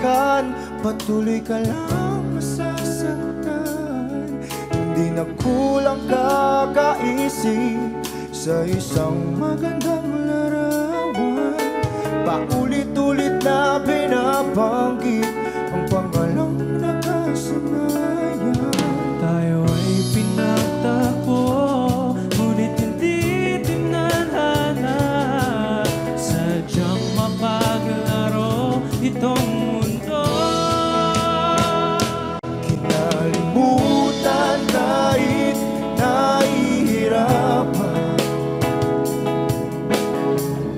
balikan, patuloy ka lang masasaktan. Hindi na kulang kakaisip sa isang magandang larawan. Paulit-ulit na binabanggit ang pangalang nakasanayan. Tayo ay pinagtagpo, ngunit hindi tinadhana. Sadyang mapaglaro itong mundo. Kinalimutan kahit nahihirapan,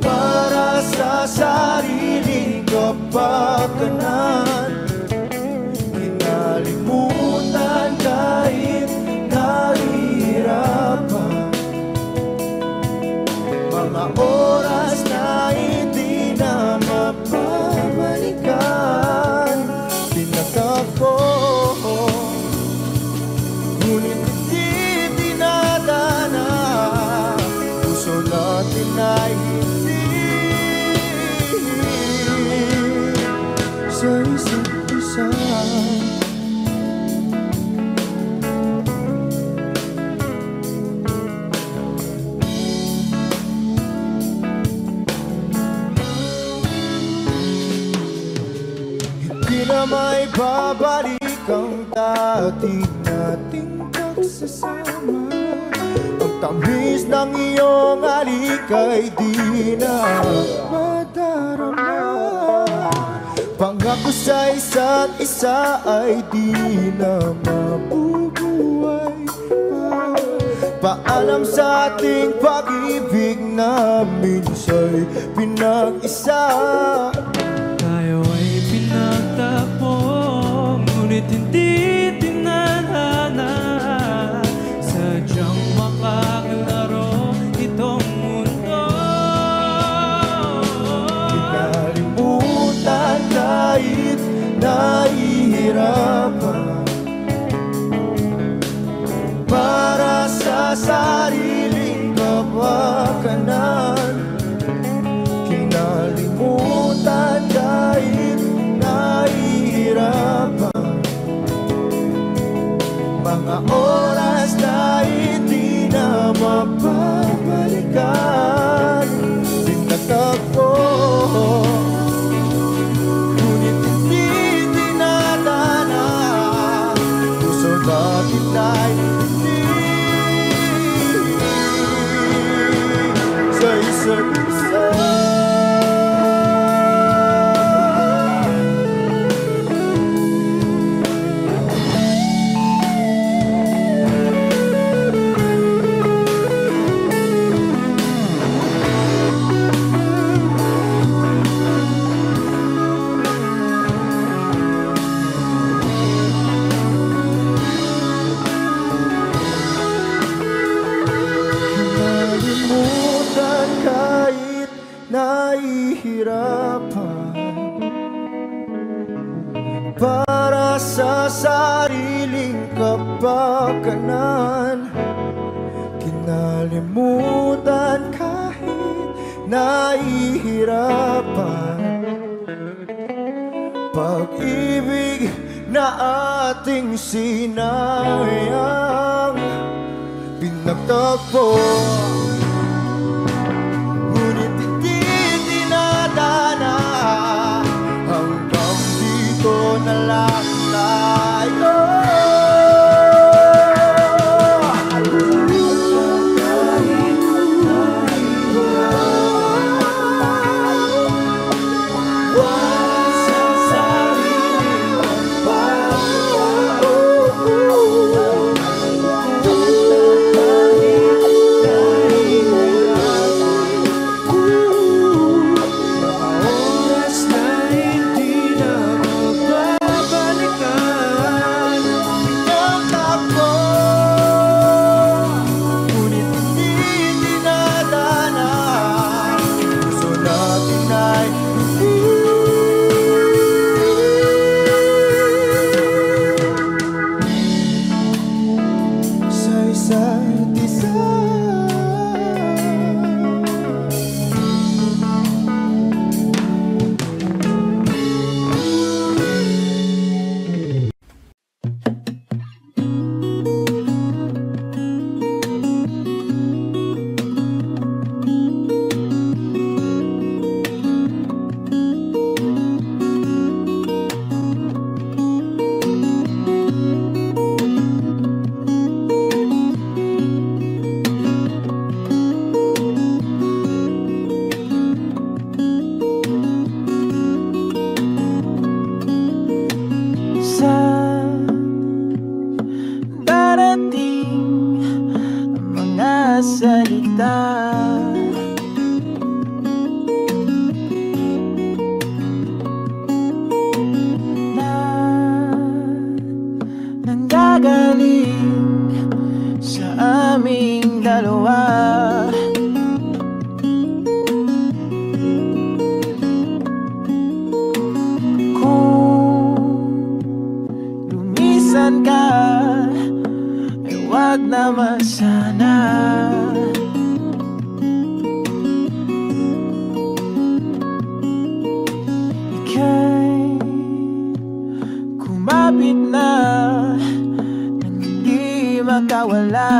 para sa sariling kapakanan. Kinalimutan kahit nahihirapan, mga oras na hindi na mapabalikan. Tinatagpo, ngunit hindi dinadana. Puso natin ay hindi sa isa't isa. Hindi na may babalik ang dati nating pagsasama. Ang tamis ng iyong halik ay di na madarama. Pangako sa isa't isa ay di na mabubuhay pa. Paalam sa ating pag-ibig na minsa'y pinag-isa. Tayo ay pinagtagpo, ngunit hindi tinadhana. Sadyang makaglaro itong mundo. Kinalimutan kahit nahihirapan, para sa sariling kapakanan. Kinalimutan kahit nahihirapan, mga oras na hindi na mapabalikan. Tinatagpo, ngunit hindi dinadana. Puso natin ay hindi sa isa't isa. Kinalimutan kahit nahihirapan, para sa sariling kapakanan. Kinalimutan kahit nahihirapan, pag-ibig na ating sinayang. Pinagtagpo, ngunit hindi dinadana. Hanggang dito na lang tayo. wag naman sana. Ika'y kumapit na nang hindi makawala.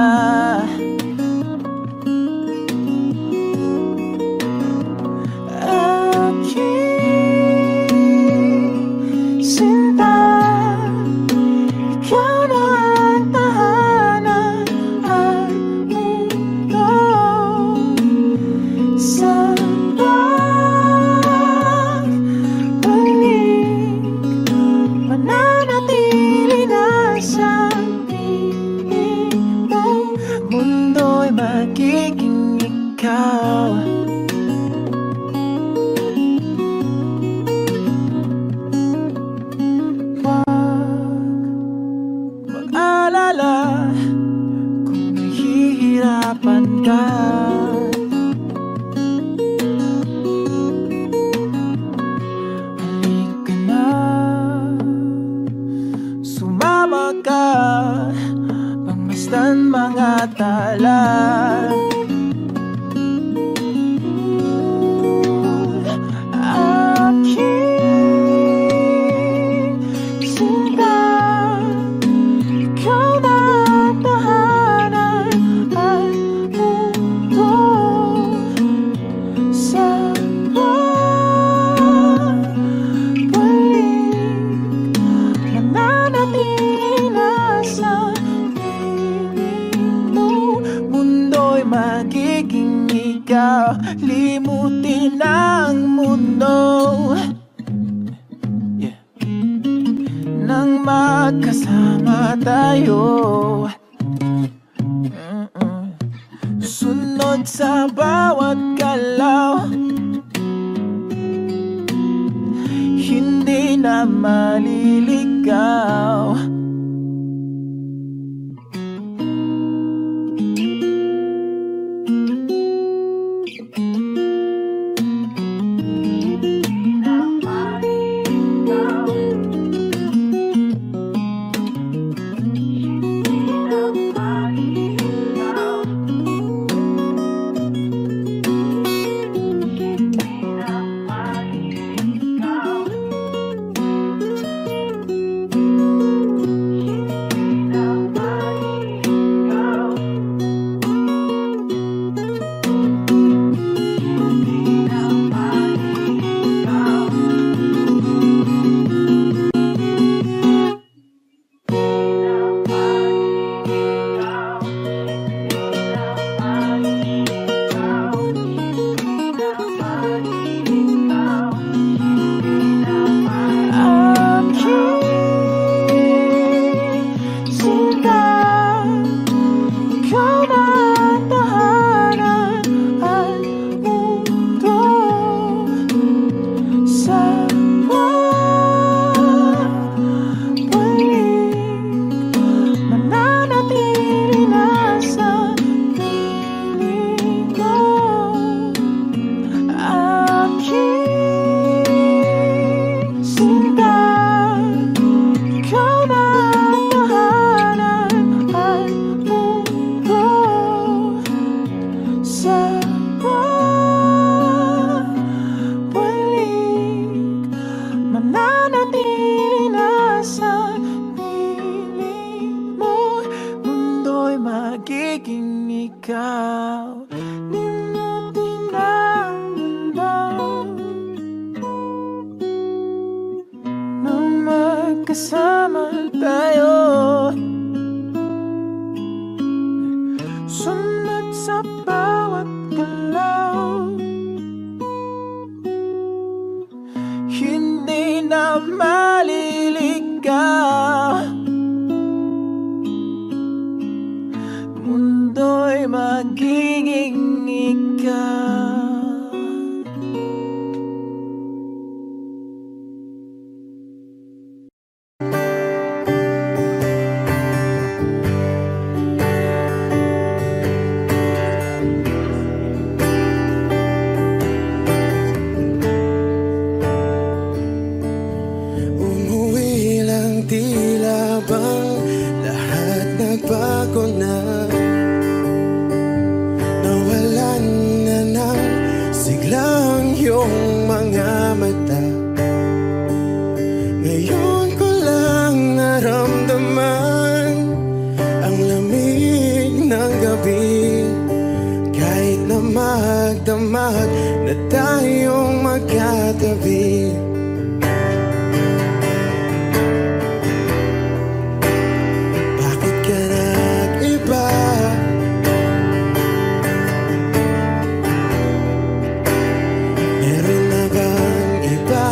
Limutin ang mundo, nang magkasama tayo. Sunod sa bawat galaw, hindi na maliligaw. Kasama tayo, sunod sa bawat galaw, hindi na maliligaw. Mundo'y magiging ikaw. lahat na tayong magkatabi. Bakit ka nag-iba? Meron na bang iba?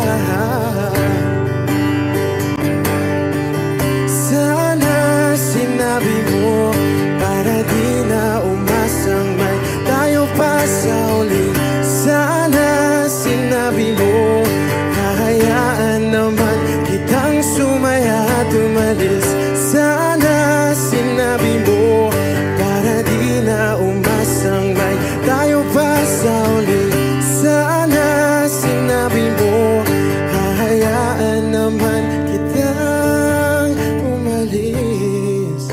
Sana sinabi mo para di na umasang may tayo pa sa uli. Sana sinabi mo hahayaan naman kitang sumaya at umalis. Sana sinabi mo para di na umasang may tayo pa sa uli. Sana sinabi mo hahayaan naman kitang umalis.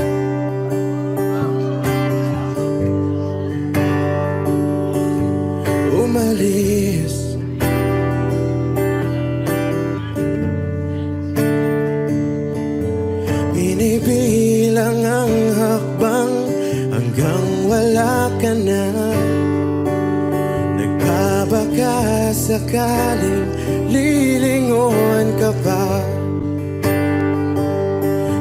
Umalis. Binibilang ang hakbang hanggang wala ka na. Nagbabaka sakaling lilingon ka pa.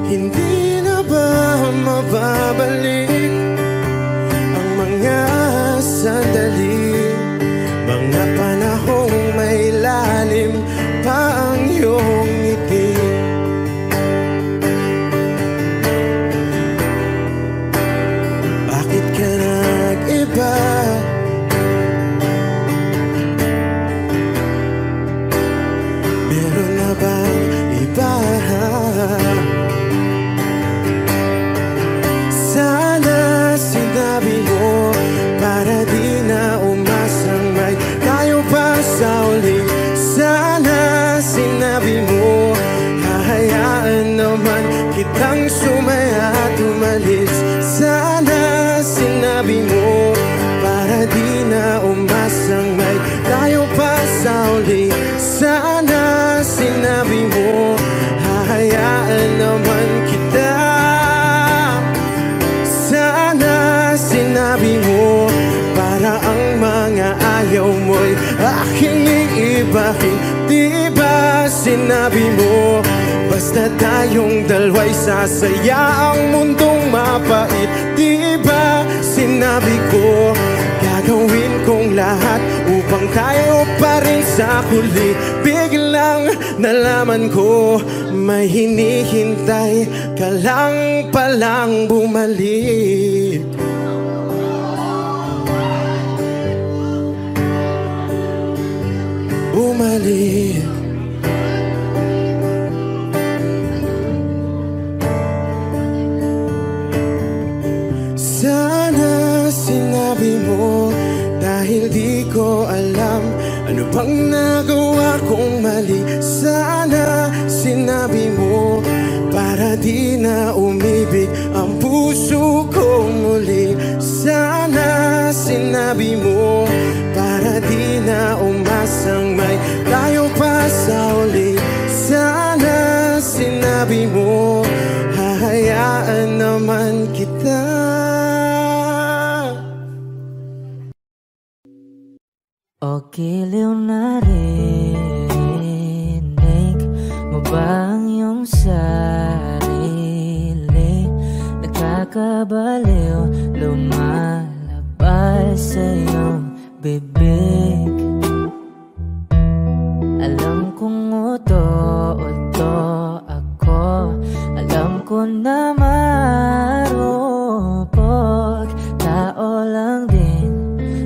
Hindi na ba mababalik ang mga sandali, mga panahong may lalim pa ang iyong ngiti? Bakit ka nag-iba? Meron na bang iba? Sana sinabi mo para di na umasang may tayo pa sa uli. Sana sinabi mo hahayaan naman kitang sumaya at umalis. Sana sinabi mo para di na umasang may tayo pa sa uli. Sana sinabi mo hahayaan naman kita. Sana sinabi mo para ang mga ayaw mo'y aking iibahin. Di ba sinabi mo basta tayong dalawa'y sasaya ang mundong mapait? Di ba sinabi ko gagawin kong lahat upang tayo pa rin sa huli? Biglang nalaman ko may hinihintay ka lang palang bumalik. Bumalik. Sana sinabi mo dahil di ko alam ano bang nagawa kong mali. Sana sinabi mo para di na umibig ang puso ko muli. Sana sinabi mo para di na umasang may tayo pa sa uli. Sana sinabi mo hahayaan naman kita. O giliw na rinig mo ba ang iyong sarili? Nakakabaliw lumalabas sa iyong bibig. Alam kong uto-uto ako, alam ko na marupok, tao lang din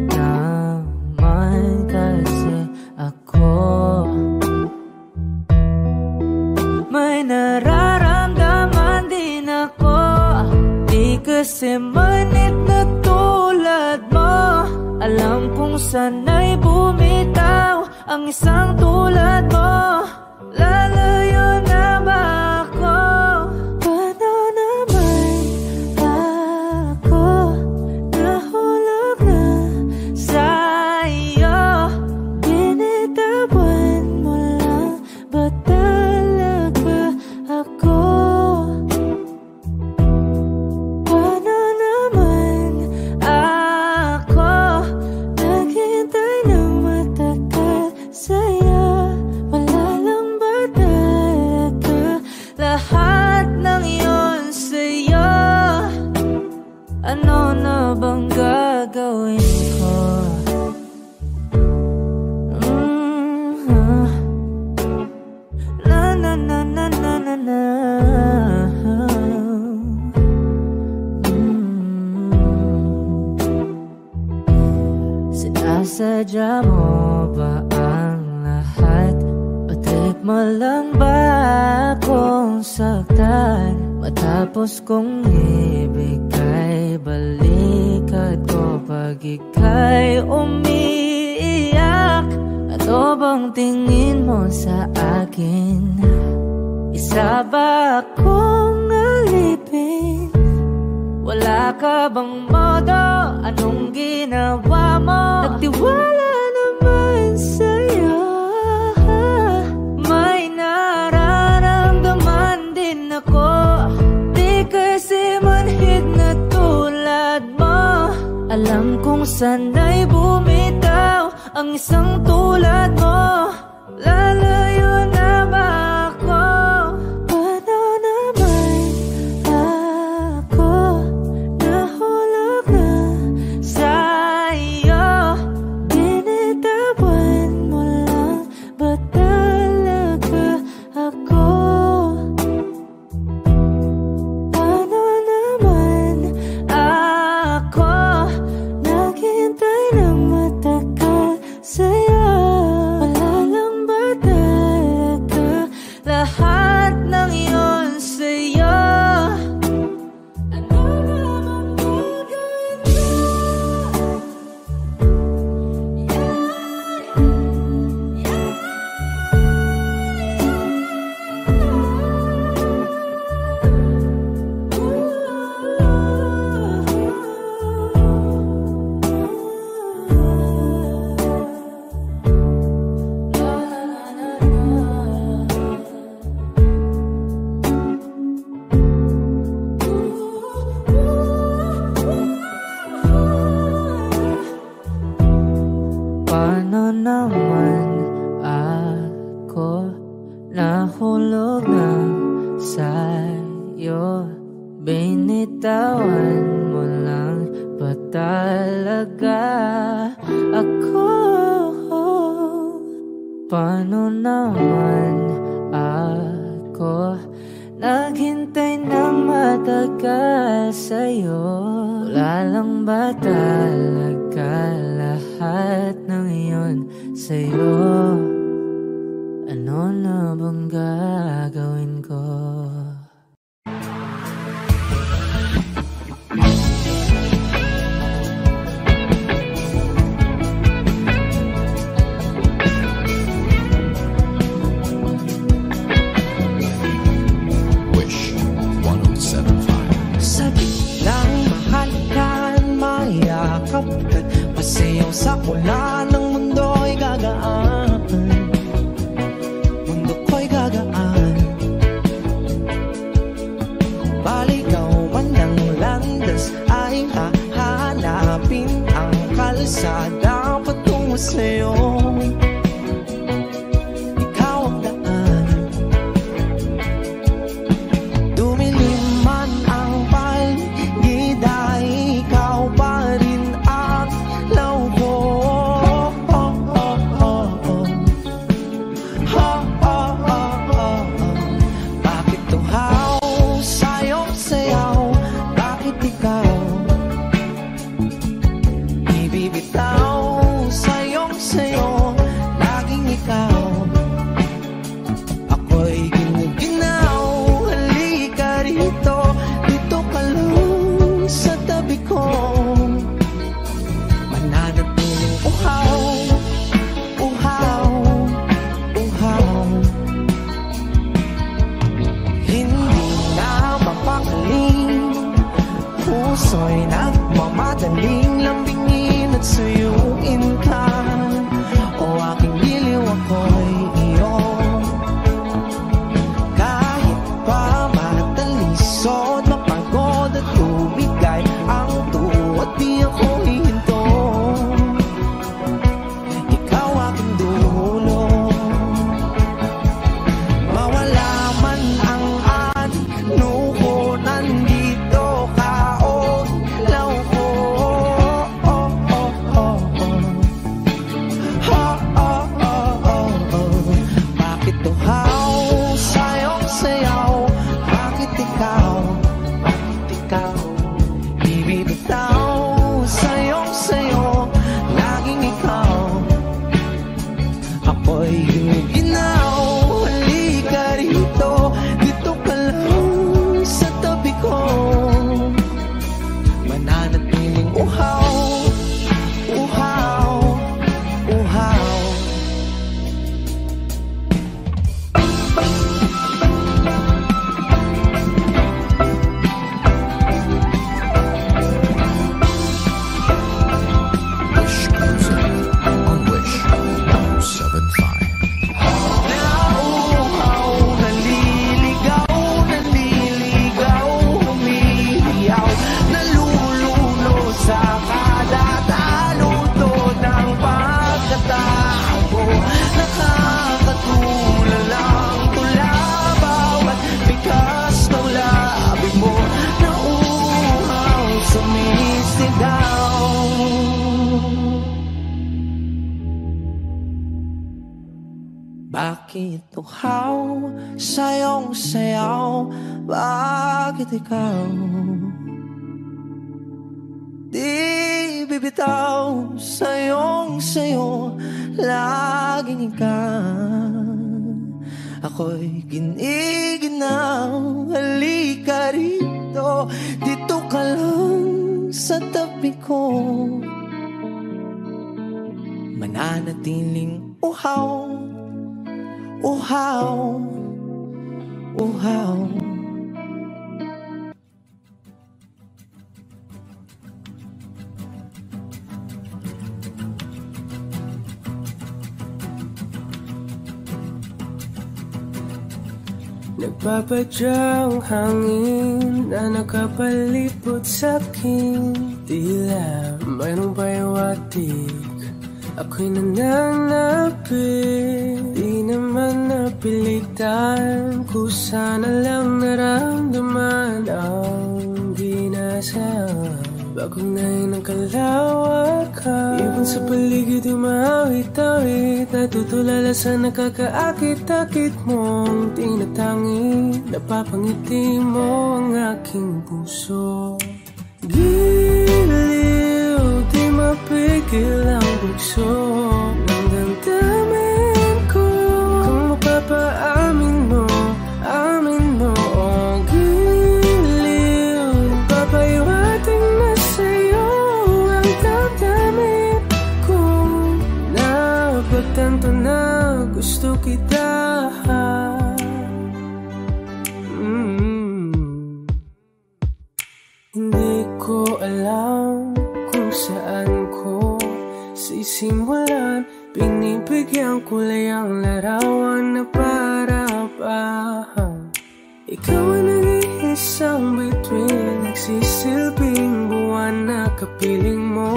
naman kasi ako. May nararamdaman din ako, di kasi manit na tulad mo. Alam kong sana'y bumitaw ang isang tulad mo. Lalayo na ba ako? Paano naman ako nahulog na sa'yo? Binitawan mo lang ba talaga ako? Paano naman ako naghintay na saktan. Matapos kong ibigay, balikat ko pag ika'y umiiyak. Ano bang tingin mo sa akin? Isa ba akong alipin? Wala ka bang modo? Anong ginawa mo? Nagtiwala naman sa'yo. May nararamdaman din ako. Di kasi manhid na tulad mo. Alam kong sana'y bumitaw ang isang tulad mo. Lalayo na ba ako? Paano naman ako nahulog na sa'yo? Binitawan mo lang ba talaga ako? Paano naman ako naghintay ng matagal sa'yo? Wala lang ba talaga lahat ng iyon sa'yo? Ano naman gagawin mo? Paano naman ako nahulog na sa'yo? Binitawan mo lang ba talaga ako? Paano naman ako naghintay ng matagal sa'yo? Wala lang ba talaga lahat ng iyon sa'yo? Ano na bang gagawin ko? Wish 107.5. Sabi lang mahalikan, mayakap ka, masayaw sa pula ng mundo'y gagaan. Mundo ko'y gagaan. Baligaw man ng landas ay hahanapin ang kalsada patungo sa'yo. Ikaw ang daan. Dumilim man ang paligid ay ikaw pa rin ang law ko. Bakit tuhaw sa'yong sayaw? Bakit ikaw ibibitaw sa'yong sayo? Laging ikaw. Ako'y ginuginaw. Halika rito, dito ka lang sa tabi ko. Mananatiling uhaw, uhaw, uhaw. Hindi na mapakaling, puso'y nagmamadaling lambingin at suyuin ka. O aking giliw, ako'y iyo. Kahit pa matalisod, mapagod at tumigay ang tuwa, di ako hihinto. Ikaw aking dulo. Mawala man ang ano ko, nandito ka, oh, law ko. Bakit uhaw sa iyong sayaw? Bakit ikaw di bibitaw sa iyong sayo? Laging ikaw, ako'y giniginaw. Halika rito, dito ka lang sa tabi ko. Mananatiling uhaw, uhaw, uhaw. Nagpapadyang hangin na nakapalipot sa'kin. Tila mayroong payawatig, ako'y nananapit. Di naman napilitan, kusana lang naramdaman ang ginasam. Bagong ngayon ang kalawakan, ibon sa paligid umawit-awit. Natutulala sa nakakaakit-akit mong tinatangi. Napapangiti mo ang aking puso. Giliw, di mapigil ang bugso ng damdamin ko. Kung mapapaamin mo, amin mo. Oh, giliw, papaiwating na sa'yo ang damdamin ko. Napagtanto na gusto kita. Hindi ko alam kung saan ko sisimulan. Binibigyan kulay ang larawan na para-parahan. Ikaw ang nag-iisang bituin, nagsisilbing buwan na kapiling mo.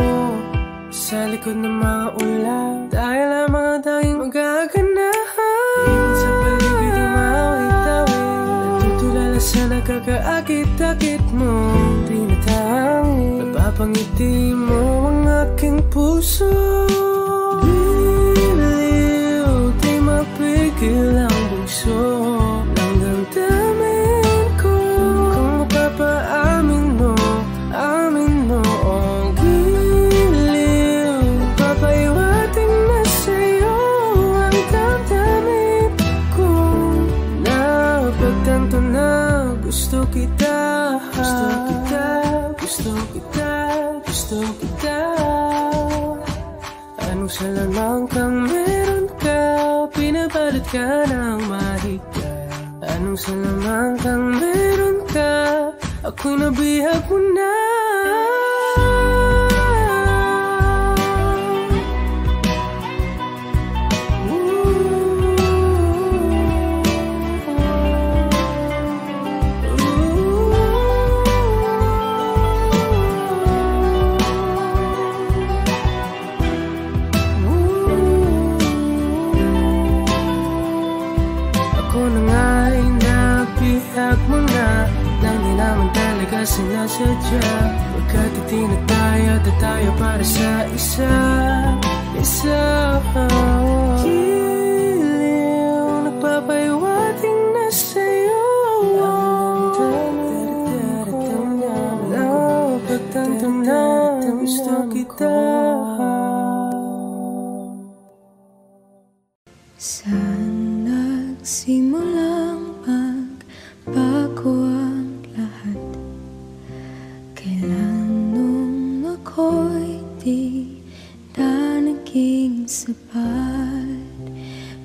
Sa likod ng mga ulan, tayo lamang ang tanging magaganahan. Ibon sa paligid umawit-awit, natutulala sa nakakaakit-akit mo. Tinatangi, napapangiti mo ang aking puso. Giliw, di mapigil ang bugso ng damdamin ko. Kung mapapaamin mo, amin mo. Oh, giliw, papaiwating na sa'yo ang damdamin ko. Napagtanto na gusto kita. Gusto kita, gusto kita, gusto kita. Anong salamang kang meron ka, pinabalot ka ng mahigpit. Anong salamang kang meron ka, ako'y nabihag mo na. Sinasadya, pagkat itinataya at tayo para sa isa. Giliw, nagpapaiwating na sa'yo. Napagtanto na gusto kita. Saan nagsimulang magbago ang lahat? Kailan nung ako'y di na naging sapat?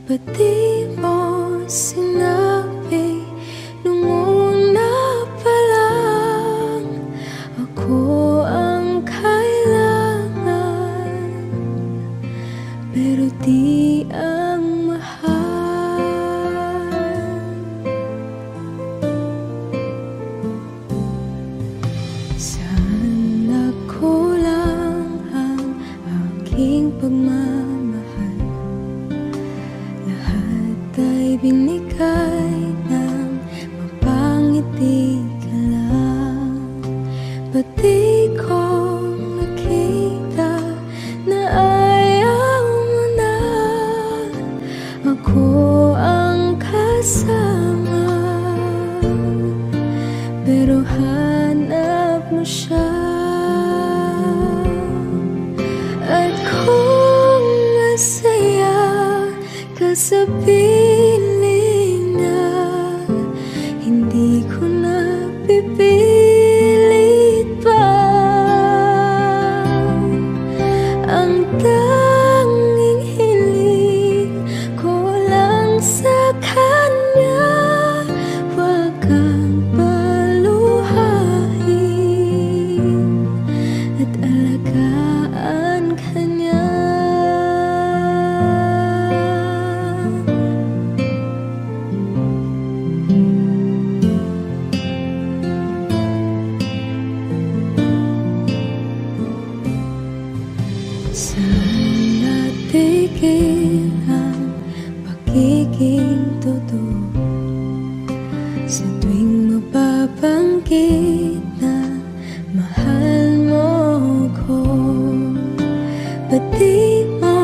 Ba't di mo sinabi nung una pa lang ako ang kailangan, pero di ang mahal? Saan nagkulang ang aking pagmamahal? Lahat hanap mo siya. At kung masaya ka sa piling na, hindi ko na pipilit pa. Ang tanging hiling ko lang sa kanya, wag kang paluhain at alagaan ka niya. Saan natigil ang pagiging totoo? Sa tuwing mapabanggit na mahal mo ko, ba't di mo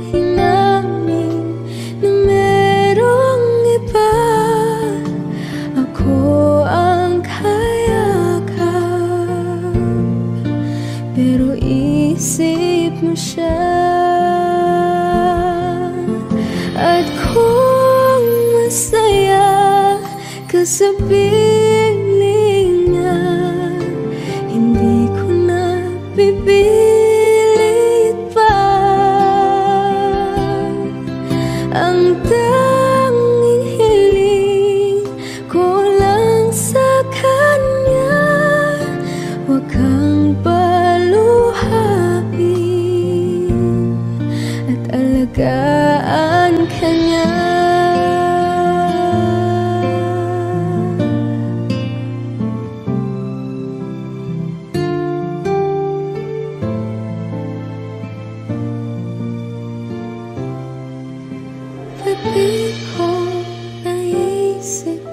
hinamin na merong iba? Ako ang kayakap, pero isip mo siya. At kung masaya ka sa piling niya, hindi ko na pipilit pa. Ang tanging hiling ko lang sa kanya, wag kang paluhain at alagaan ka niya. Ba't di ko naisip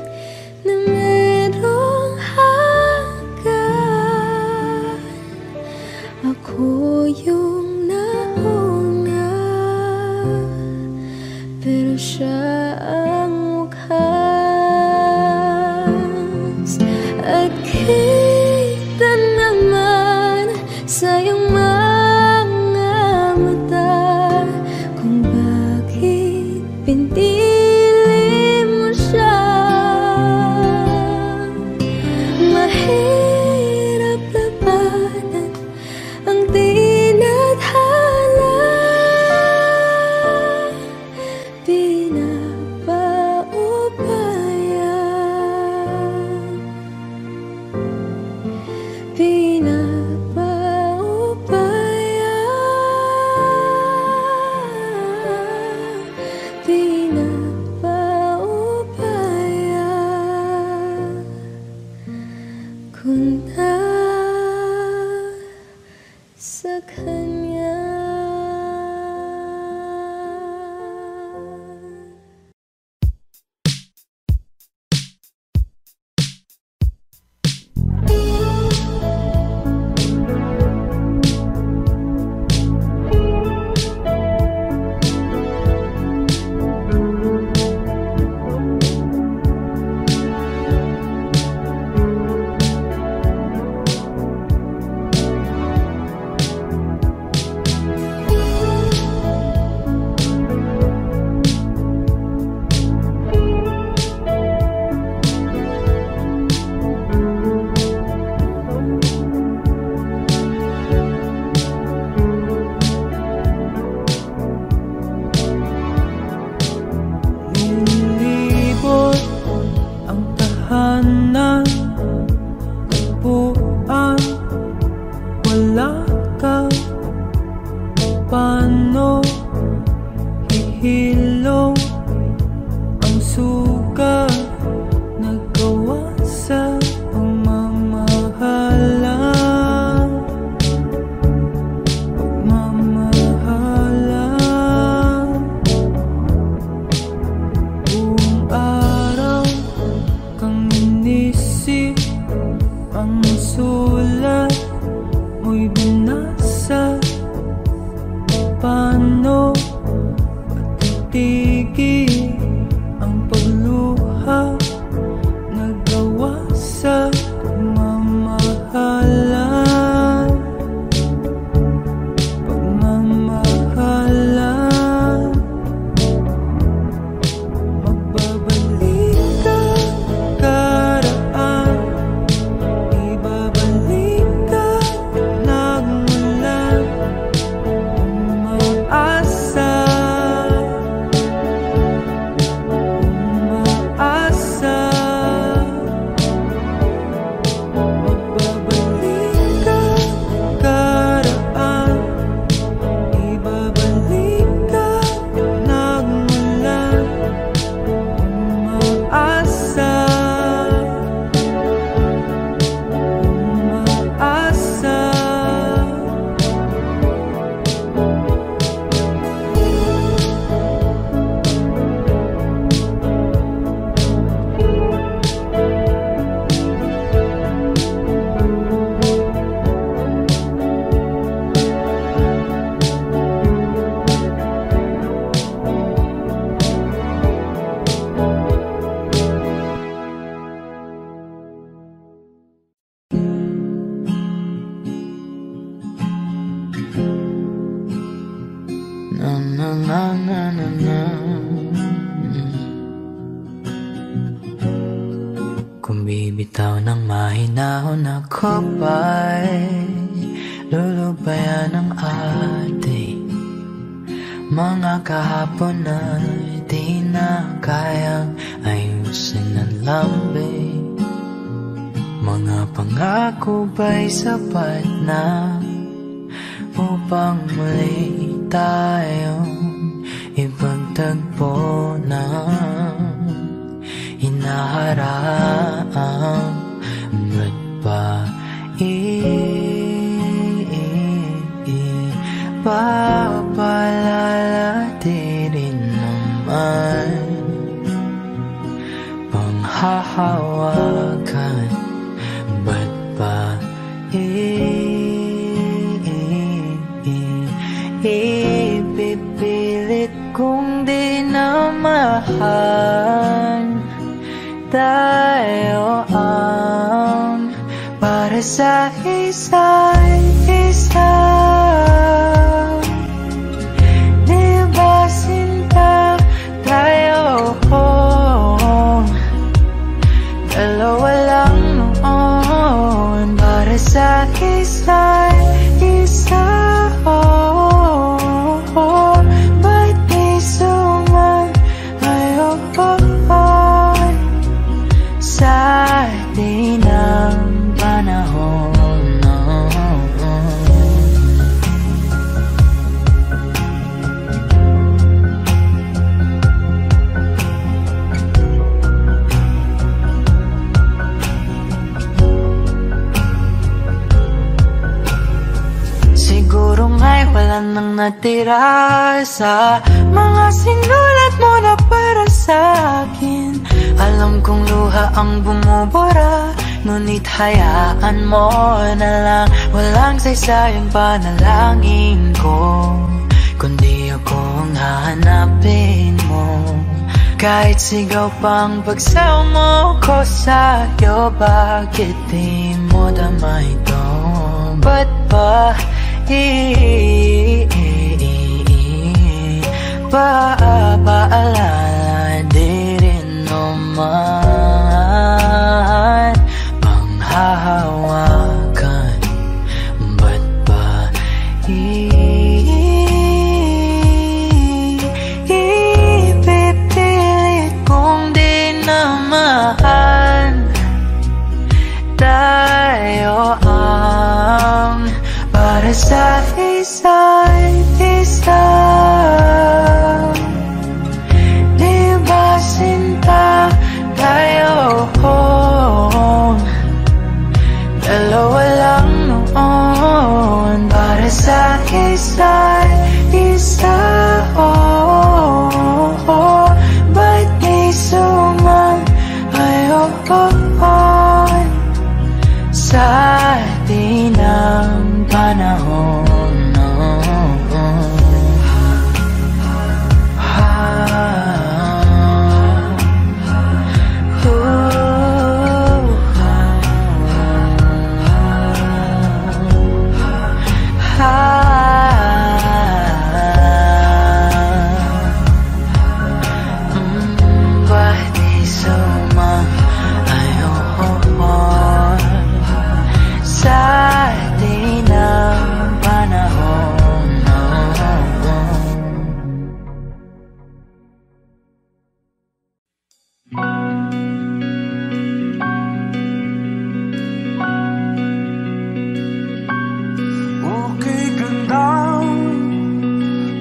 na merong hanggan? Ako yung nauna, pero siya ang wakas. At kita naman sa iyong mga mata kung bakit pinili mo siya. Mahirap labanan ang tinadhana, pinapaubaya, pinapaubaya, pinapaubaya. Kung nasa kanya. Lilibot ang tahanan, tagpuan, wala ka. Paano hihilom ang sugat nagawa sa pagmamahalan? Pagmamahalan. Buong araw kang inisip Kung bibitaw ng mahinahon ako ba'y lulubayan ng ating mga kahapon na di na kayang ayusin ng lambing. Mga pangako ba'y sapat na upang muli tayong ipagtagpo na hinaharap? Ba't ba ipapalalati rin naman panghahawakan? Ba't ba ipipilit kong di na mahal? Tayo ang para sa isa't isa. Di ba sinta tayo? Dalawa lang noon para sa isa't isa. Ba't di sumayon sa atin ang panahon? Siguro nga'y wala nang natira sa mga sinulat mo na para sa akin. Alam kong luha ang bumubura, ngunit hayaan mo na lang. Walang saysayang panalangin ko, kundi ako ang hahanapin mo. Kahit sigaw pang pagsaw mo ko sa'yo, bakit di mo dama ito? Ba't ba paalala di rin naman panghahawakan? Ba't ba ipipilit kong di na mahal? Tayo ang para sa isa't isa. Di ba sinta tayo? Dalawa lang noon para sa isa't isa. Ba't di sumayon sa atin ang panahon?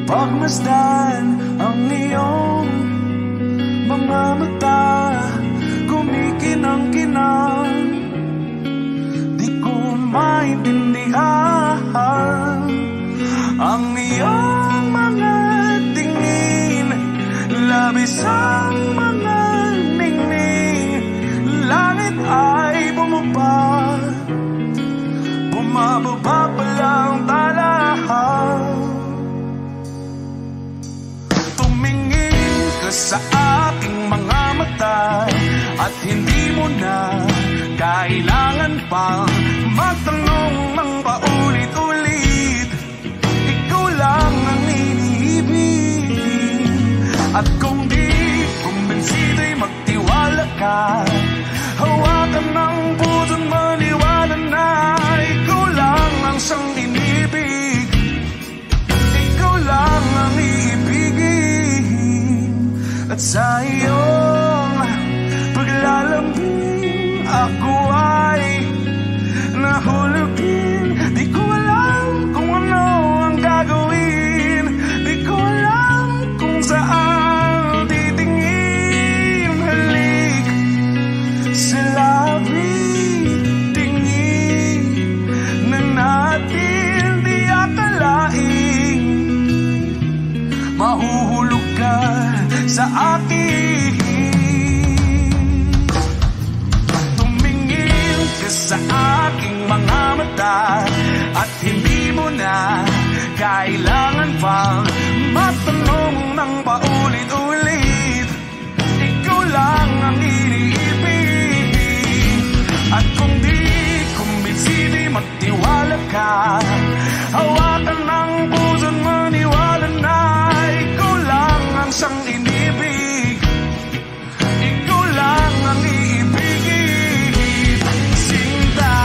Pagmasdan ang iyong mga mata, kumikinang-kinang. Di ko maintindihan ang iyong mga tingin, labis ang mga ningning. Langit ay bumaba, bumababa pa lang talahan. Sa aking mga mata, at hindi mo na kailangan pang magtanong ng paulit-ulit. Ikaw lang ang iniibig, Hawakan ng puso't maniwala na ikaw lang ang siyang inibig. Ikaw lang ang iibigin. At sa iyong paglalambing ako ay nahulugin. Di ko alam kung ano ang gagawin. Di ko alam kung saan titingin. Halik sa labi, tingin na natin di akalain. Mahuhulog ka sa akin. Tumingin ka sa aking mga mata at hindi mo na kailangan pang matanong ng paulit-ulit. Ikaw lang ang iniibig. At kung di kumbinsi, di magtiwala ka. Hawakan ng puso't maniwala na ikaw lang ang siyang inibig. Ikaw lang ang iibigin. Sinta.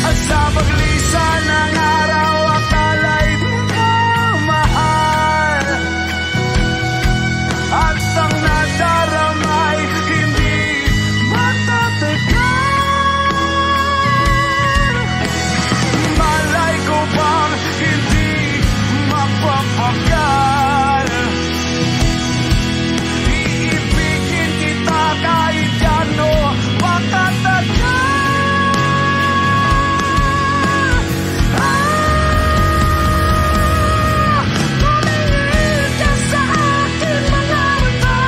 At sa paglisan ng araw, akala'y di ka mahal. At ang nadaramay hindi matatagal. Malay ko bang hindi mapapagal. Iibigin kita kahit gano makatagal. Tumingin ka sa aking mga mata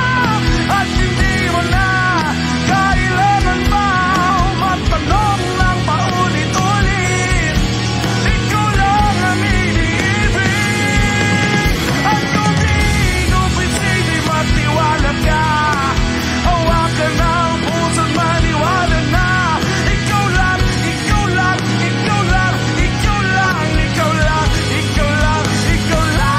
at hindi mo na kailangan pa matanong ng paulit-ulit. Ikaw lang ang iniibig. At kung di kumbinsi, di magtiwala ka. Hawakan ng puso't maniwala na ikaw lang, ikaw lang, ikaw lang, ikaw lang, ikaw lang, ikaw lang, ikaw lang.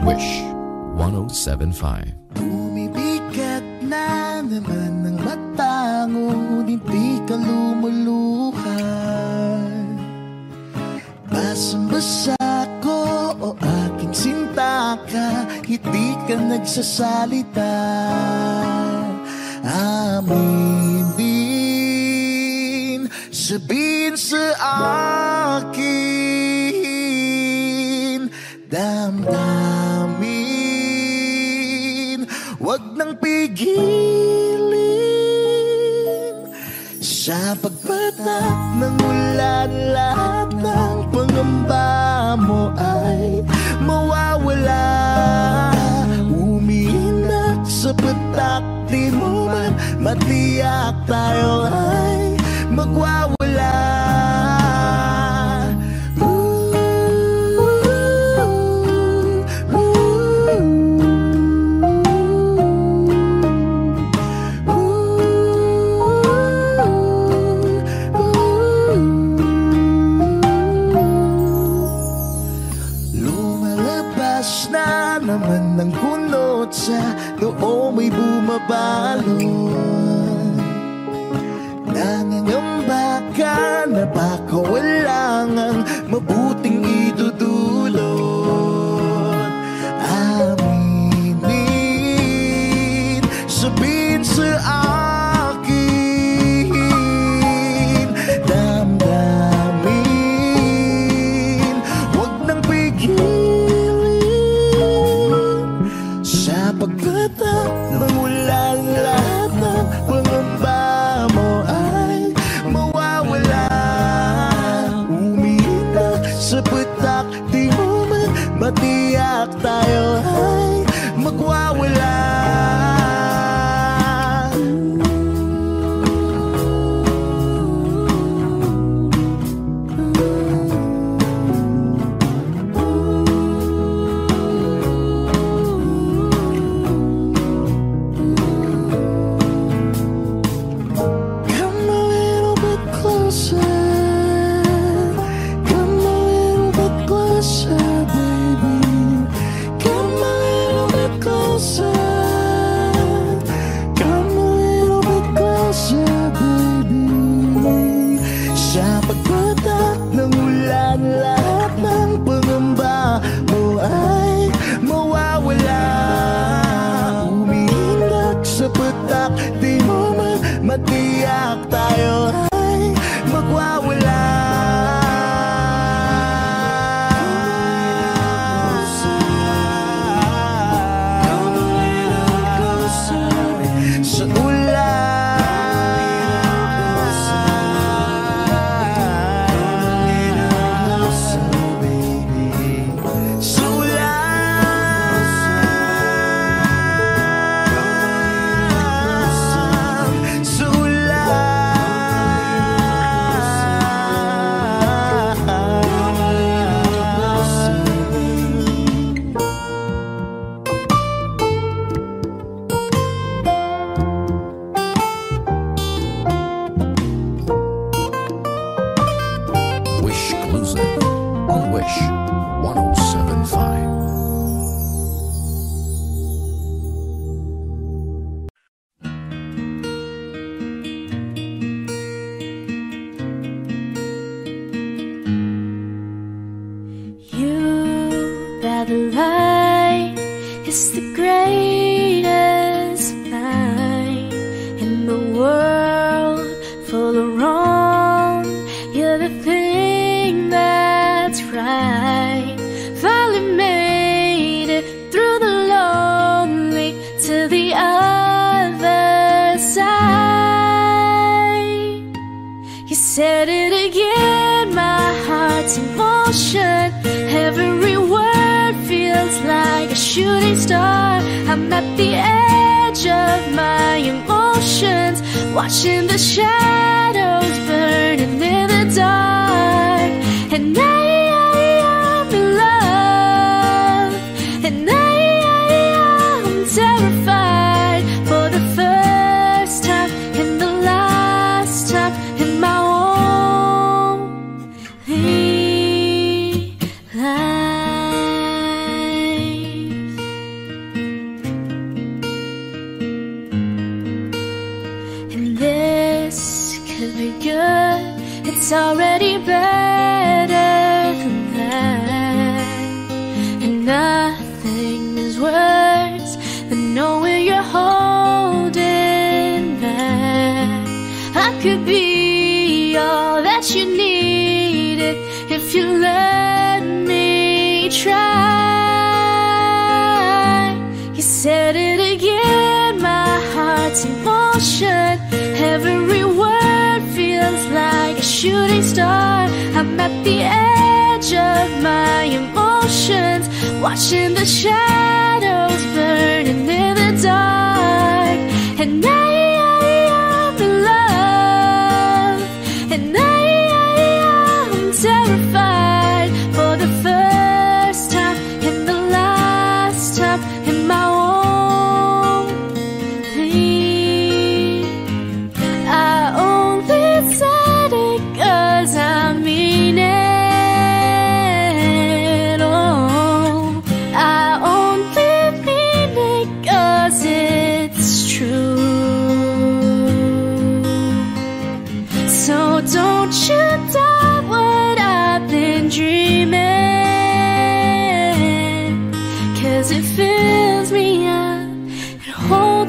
Wish 1075. Bumibigat na naman ang mata, ngunit di ka lumuluhan. Basang-basa ko o aking sinta ka, hindi ka nagsasalita. Amin din, sabihin sa akin, damdamin, wag nang pigilin. Sa pagpatak ng ulan, lahat ng pangamba mo ay mawawala. Umiinak sa patak, di mo man matiyak, tayo ay magwawala. o may bumabalon. Nangangamba ka na baka wala ngang mabuting idudulot. Aminin, sabihin sa akin, damdamin, huwag nang pigilin, sapagkat nang wala lahat ng pangamba mo ay mawawala. Umiiyak sa patak, di mo man matiyak tayo ay magwawala. Matiyak tayo ay magwawala. Sa shooting star. I'm at the edge of my emotions, watching the shadows burning in the dark. And I'm in love, and I'm terrified for the first time and the last time in my only life. And this could be good, it's already better than that. And nothing is worse than knowing you're holding back. I could be all that you needed if you let me try. You said it again, my heart's in motion. Every word feels like a shooting star. I'm at the edge of my emotions, watching the shadows burning in the dark. And I'm in love, and I'm terrified for the first time and the last time in my only. I only said it 'cause I mean it. Oh, I only mean it 'cause it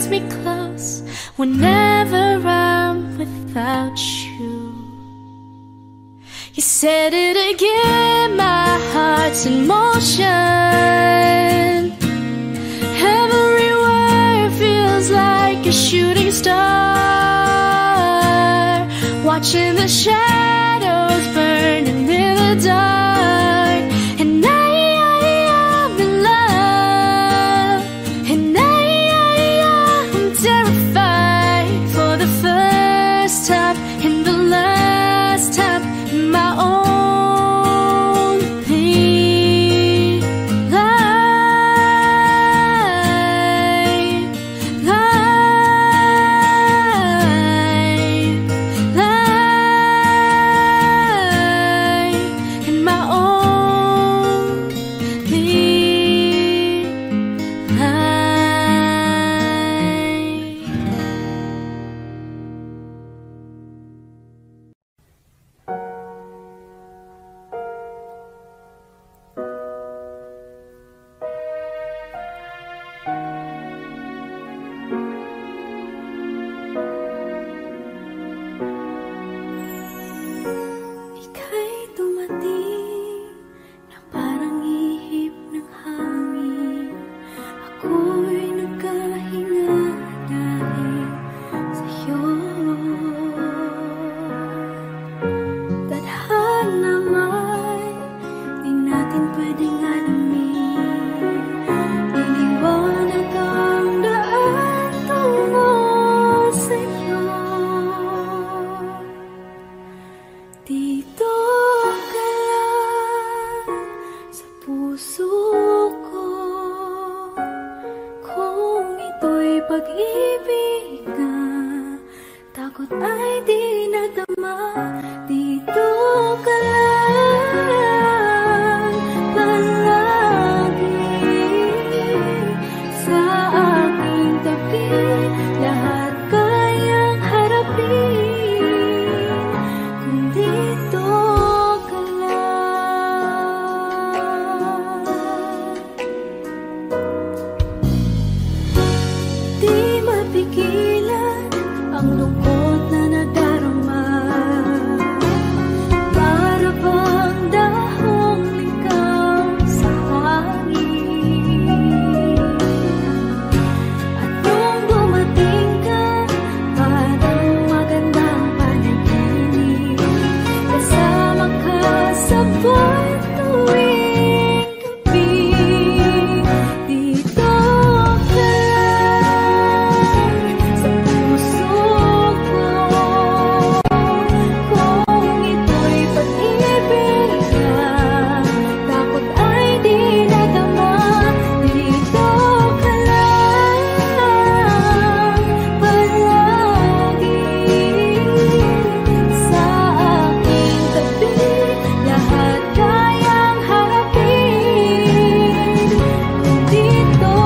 holds me close whenever I'm without you. You said it again, my heart's in motion. Every word feels like a shooting star, watching the shadows burning in the dark. And I'm in love, and I'm terrified for the first time and the last time in my only life, in my only Ika'y dumating na parang ihip ng hangin. Ako'y nagkahinga dahil sa'yo. Tadhana man, di natin pwedeng alamin. Iniwanag ang daan tungo sa'yo. Dito ka lang sa puso ko. Kung ito'y pag-ibig na, takot ay di nadama. Dito ka lang palagi sa aking tabi. Lahat kayang harapin kung dito ka lang. Di mapigilan ang lungkot na nadarama. Para bang dahong ligaw sa hangin. At nung dumating ka, parang magandang panaginip. Kasama ka sa buwan tuwing gabi. Dito ka lang sa puso ko. Kung ito'y pag-ibig na, takot ay di nadama. Dito ka lang palagi sa aking tabi. Lahat kayang harapin kung dito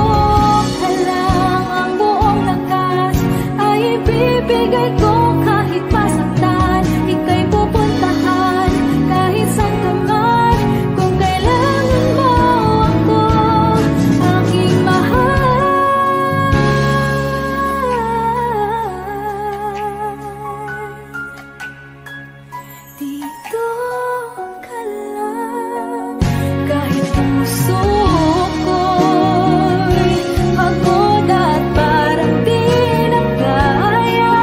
ka lang. Ang buong lakas ay ibibigay ko kahit masaktan. Ika'y pupuntahan kahit saan ka man. Kung kailangan mo ako, aking mahal. Dito ka lang kahit puso ko'y pagod at parang di na kaya.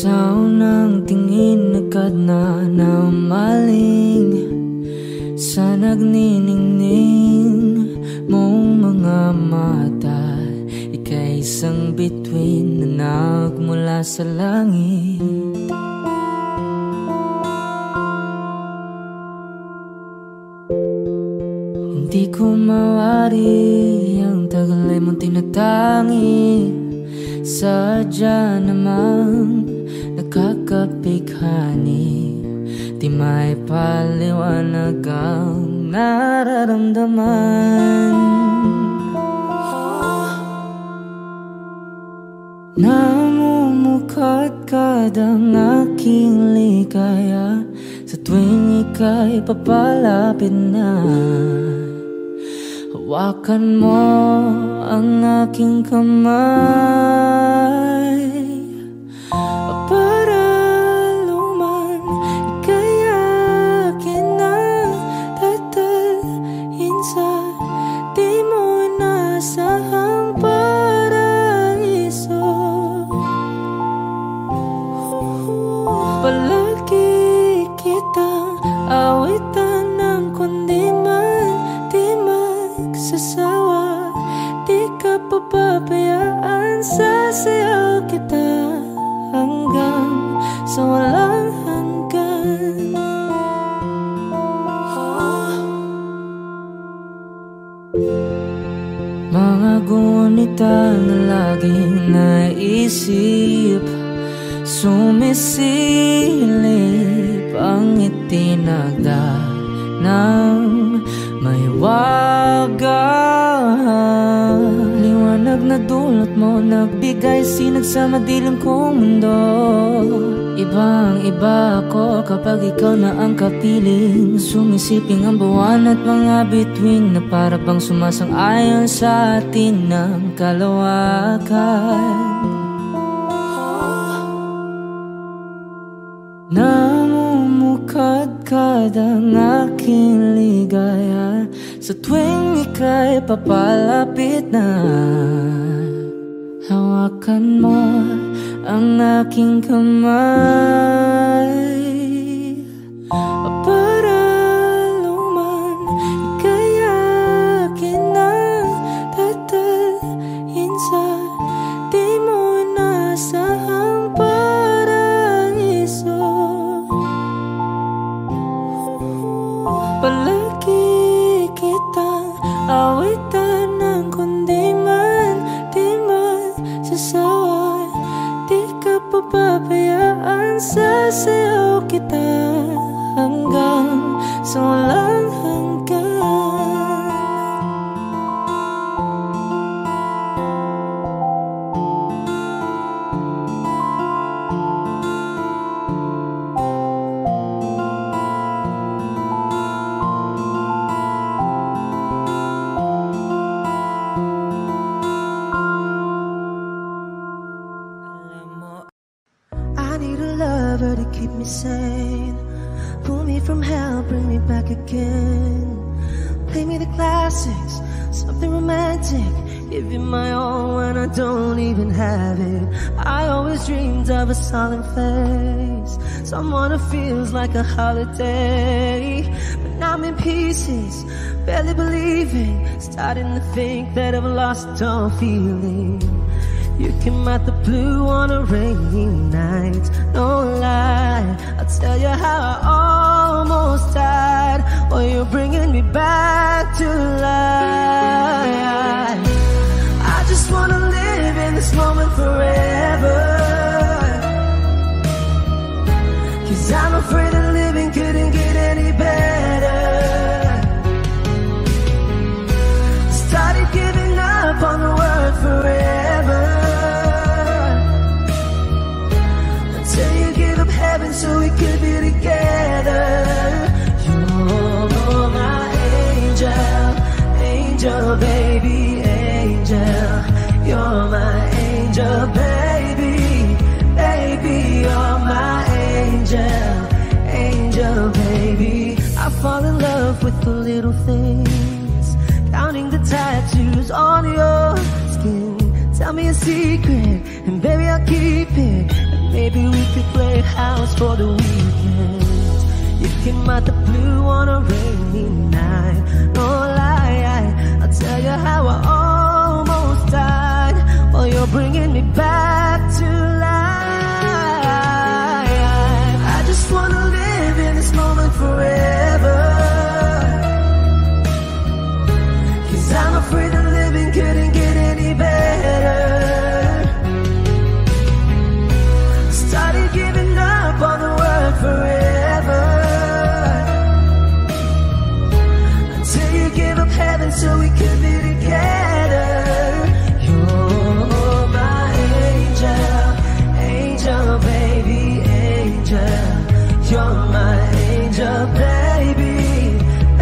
Sa unang tingin agad na naumaling sa nagniningning mong mga mata. Ika'y isang bituin na nagmula sa langit. Hindi ko mawari ang tagal ay mong tinatangi. Sadya namang nakakapighani. Di may paliwanag ang nararamdaman. Namumukadkad ang aking ligaya sa tuwing ika'y papalapit na. Hawakan mo ang aking kamay para luman ika'y akin na tatalhin sa di mo inasahang paraiso. Palagi kitang awitan ng kundi man di magsasawa. Di ka papabayaan, sasayaw kita hanggang sa walang hanggan. Mga gunita na laging naisip, sumisilip ang itinagda ng may wagang liwanag na dulot mo, nagbigay sinag sa madilim kong mundo. Ibang iba ako kapag ikaw na ang kapiling. Sumisiping ang buwan at mga bituin na para bang sumasang-ayon sa atin ng kalawakan. Namumukadkad ang aking ligaya sa tuwing ika'y papalapit na. Hawakan mo ang aking kamay para luman ika'y akin na tatalhin sa di mo inasahang paraiso. Palagi kitang awitan ng kundi man di magsasawa. Di ka papabayaan, sasayaw kita hanggang sa walang hanggan. To keep me sane, pull me from hell, bring me back again. Play me the classics, something romantic. Give you my all when I don't even have it. I always dreamed of a solemn face, someone who feels like a holiday. But now I'm in pieces, barely believing, starting to think that I've lost all feeling. You came out the blue on a rainy night, no lie, I'll tell you how I almost died. Oh, you're bringing me back to life. I just wanna live in this moment forever, 'cause I'm afraid that living couldn't get any better. Started giving up on the word forever, heaven so we could be together. You're my angel, angel baby, angel. You're my angel baby, baby. You're my angel, angel baby. I fall in love with the little things, counting the tattoos on your skin. Tell me a secret and baby I'll keep it. Maybe we could play house for the weekend. You came out the blue on a rainy night. No lie, I'll tell you how I almost died while you're bringing me back to life. I just wanna live in this moment forever, 'cause I'm afraid that living couldn't get any better. Started giving up on the word forever, until you gave up heaven so we could be together. You're my angel, angel baby, angel. You're my angel baby,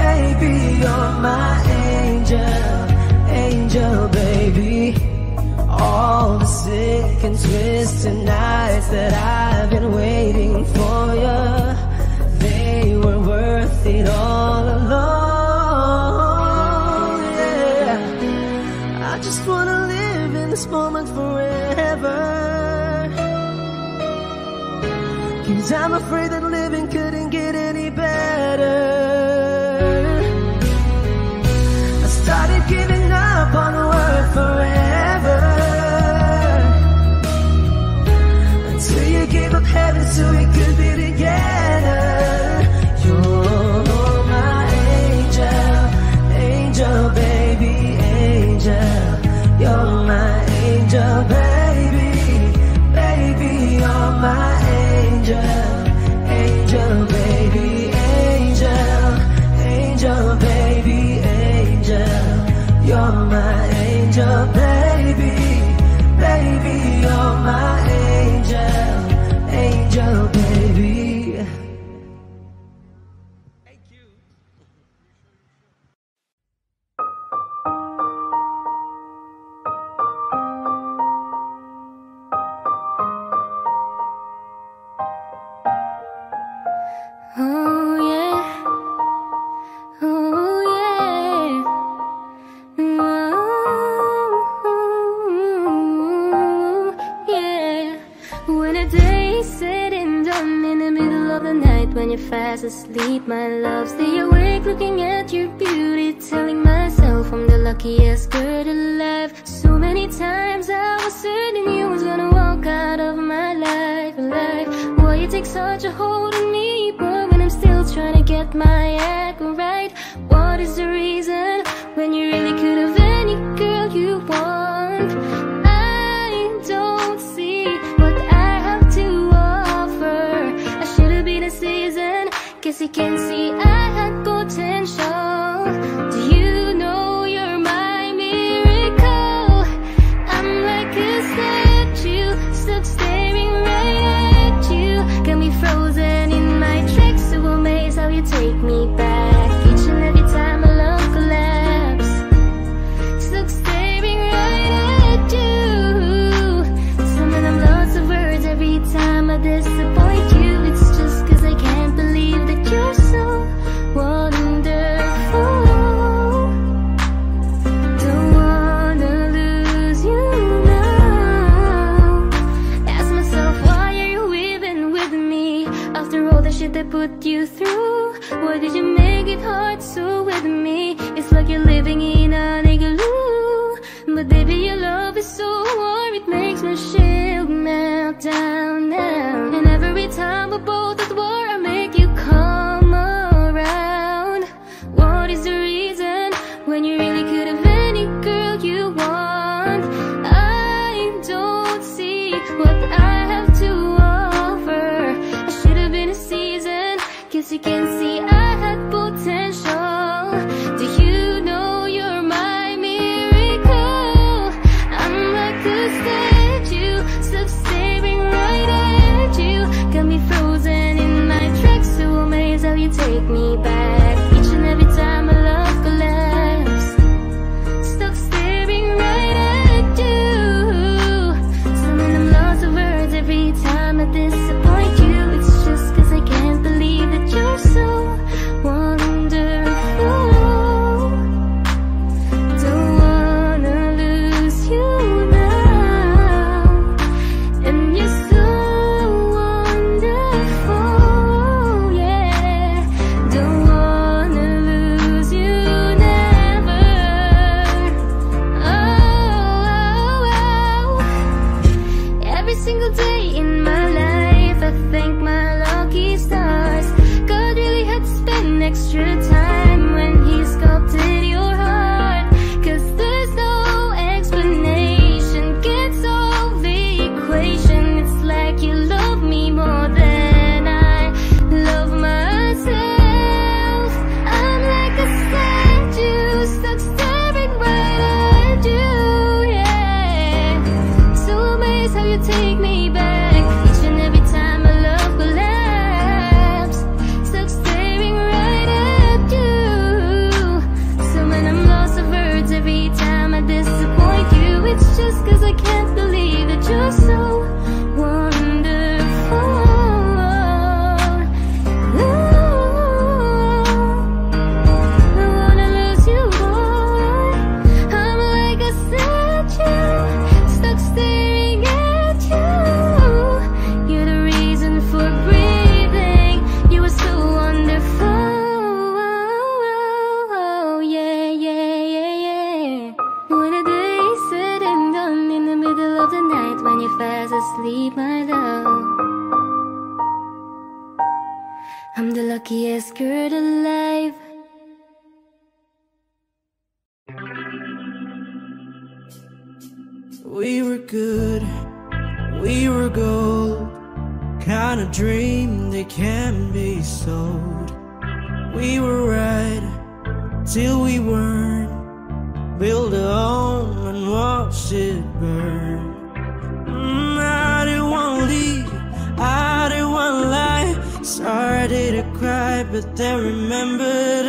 baby. You're my angel, angel baby. All the sick and twisted nights that I've been waiting for you, they were worth it all along. Yeah, I just wanna live in this moment forever, 'cause I'm afraid that living couldn't get any better. I started giving up on the word forever, until you gave up heaven so we could be together. You're my angel, angel baby, angel. You're my angel baby, baby. You're my angel, angel baby, angel, angel baby, angel. You're my angel baby, baby. You're my angel, angel baby. Oh yeah, oh yeah, oh yeah. When the day is said and done, in the middle of the night when you're fast asleep, my love, stay awake looking at your beauty, telling myself I'm the luckiest girl alive. So many times I was certain you was gonna walk out of my life, alive. Why you take such a hold on me, boy, when I'm still trying to get my act right? What is the reason when you really could have any girl you want? I don't see what I have to offer. I should have been a season, guess you can see I had potential. Do you know you're my miracle? I'm like a statue, stuck staring right at you. Got me frozen in my tracks, so amazed how you take me back each and every time my love collapse. Stuck staring right at you. Summon I'm lots of words every time I disappoint you. It's just 'cause I can't believe that you're so wonderful. Don't wanna lose you now. Ask myself, why are you even with me? After all the shit I put you through, why did you make it hard so with me? It's like you're living in an igloo. But baby, your love is so warm, it makes my shield melt down now. And every time we're both at war, I make you come around. What is the reason when you really could have any girl you want? I don't see what I have to offer. I should have been a season, guess you can see I had potential. Do you know you're my miracle? I'm like a statue, stuck staring right at you. Got me frozen asleep, my love. I'm the luckiest girl alive. We were good, we were gold, kind of dream that can be sold. We were right till we weren't, build a home and watch it burn. I didn't want to leave, I didn't want to lie. Started to cry, but then remembered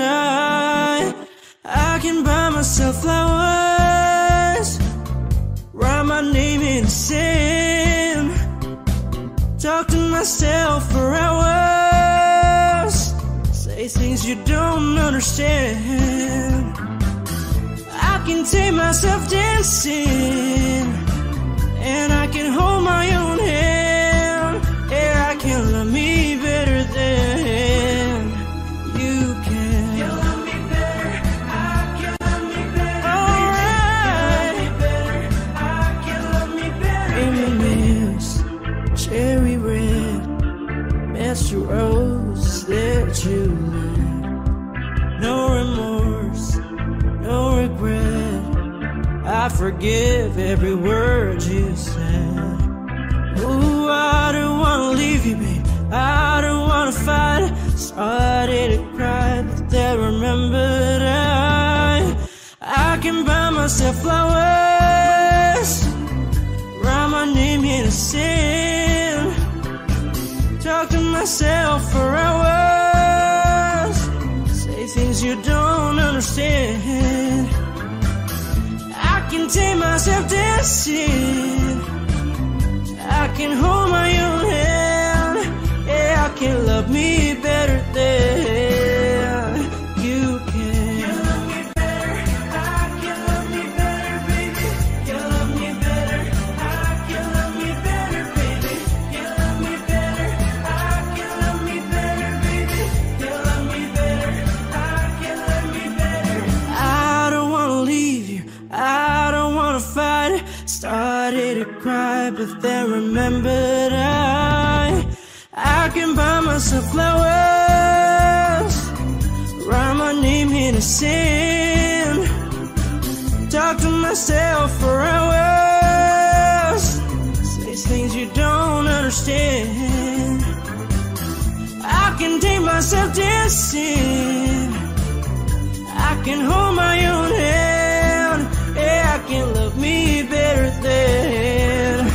I can buy myself flowers, write my name in the sand, talk to myself for hours, say things you don't understand. I can take myself dancing, and I can hold my own hand. Yeah, I can love me better than you can. You love me better, I can love me better. Alright, I can love me better. M&M's, cherry red, Master Rose that you left. No remorse, no regret, I forgive every word you said. Ooh, I don't wanna leave you, babe, I don't wanna fight. Started to cry, but then remembered I can buy myself flowers, write my name in the sand, talk to myself for hours, say things you don't understand. I can take myself dancing, I can hold my own hand. Yeah, I can love me better than you can. You love me better, I can love me better, baby. You love me better, I can love me better, baby. You love me better, I can love me better, baby. You love me better, I can love me better. I don't wanna leave you, I don't wanna fight. Started to cry, but then remembered I can buy myself flowers, write my name in the sand, talk to myself for hours, say things you don't understand. I can take myself dancing, I can hold my own hand. Yeah, I can love me better than,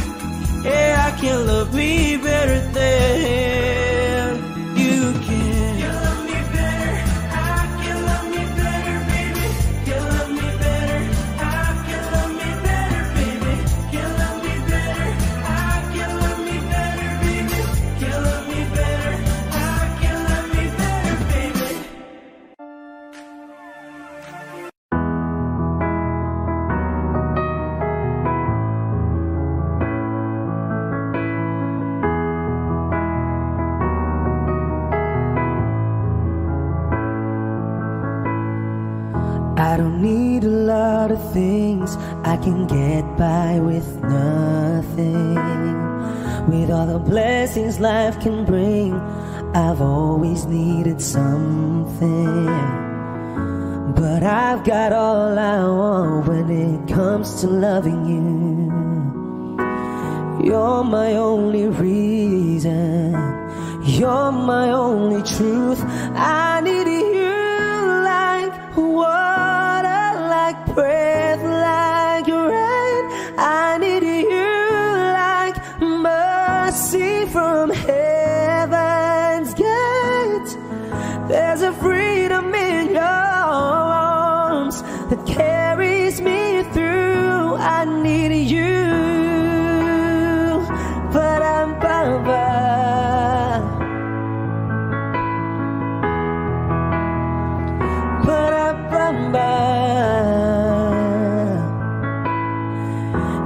yeah, I can love me better than you can. You love me better, I can love me better, baby. You love me better, I can love me better, baby. You love me better, I can love me better, baby. You love me better, I can love me better, baby. I don't need a lot of things, I can get by with nothing. With all the blessings life can bring, I've always needed something. But I've got all I want when it comes to loving you. You're my only reason, you're my only truth. I need you like water, like breath, like rain. I need you like mercy from heaven's gate. There's a freedom in your arms that carries me through. I need you, but I'm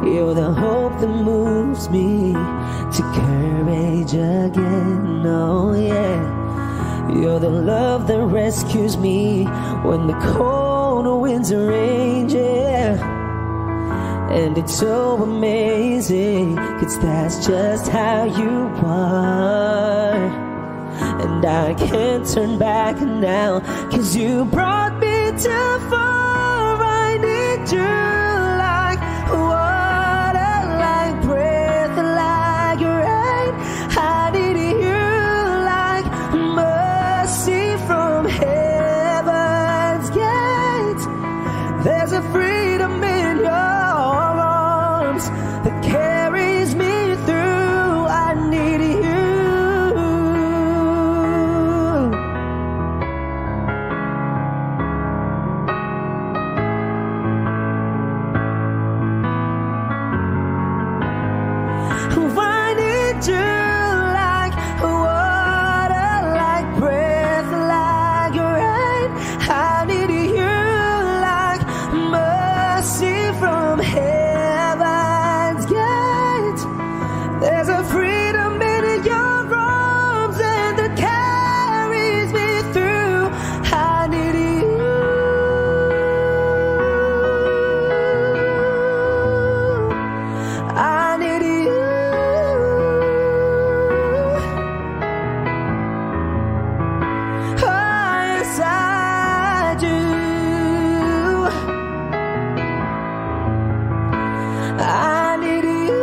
you're the hope that moves me to courage again. Oh yeah, you're the love that rescues me when the cold winds rage. Yeah, And it's so amazing, 'cause that's just how you are. And I can't turn back now, 'cause you brought me too far. I need you like water, like breath, like rain. I need you like mercy from heaven's gate. There's a freedom in your arms that carries me through. I need you. I need you like water, like breath, like rain. I need you like mercy from heaven's gate. There's a freedom in your arms and that carries me through. I need you. I need you. Inside you, I need you.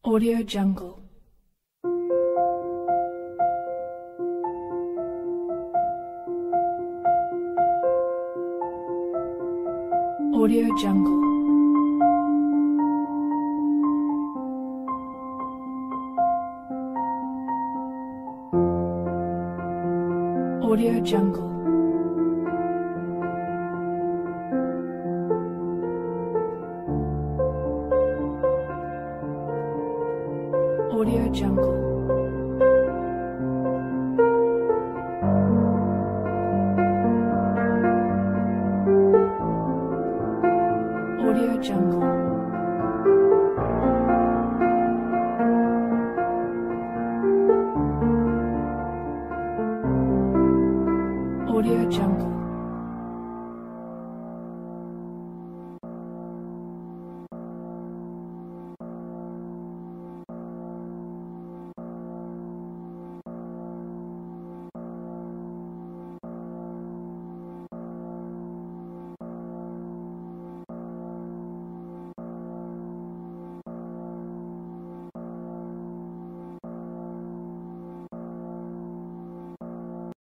Audio Jungle. Audio Jungle. Audio Jungle. Audio Jungle. Audio Jungle. Audio Jungle.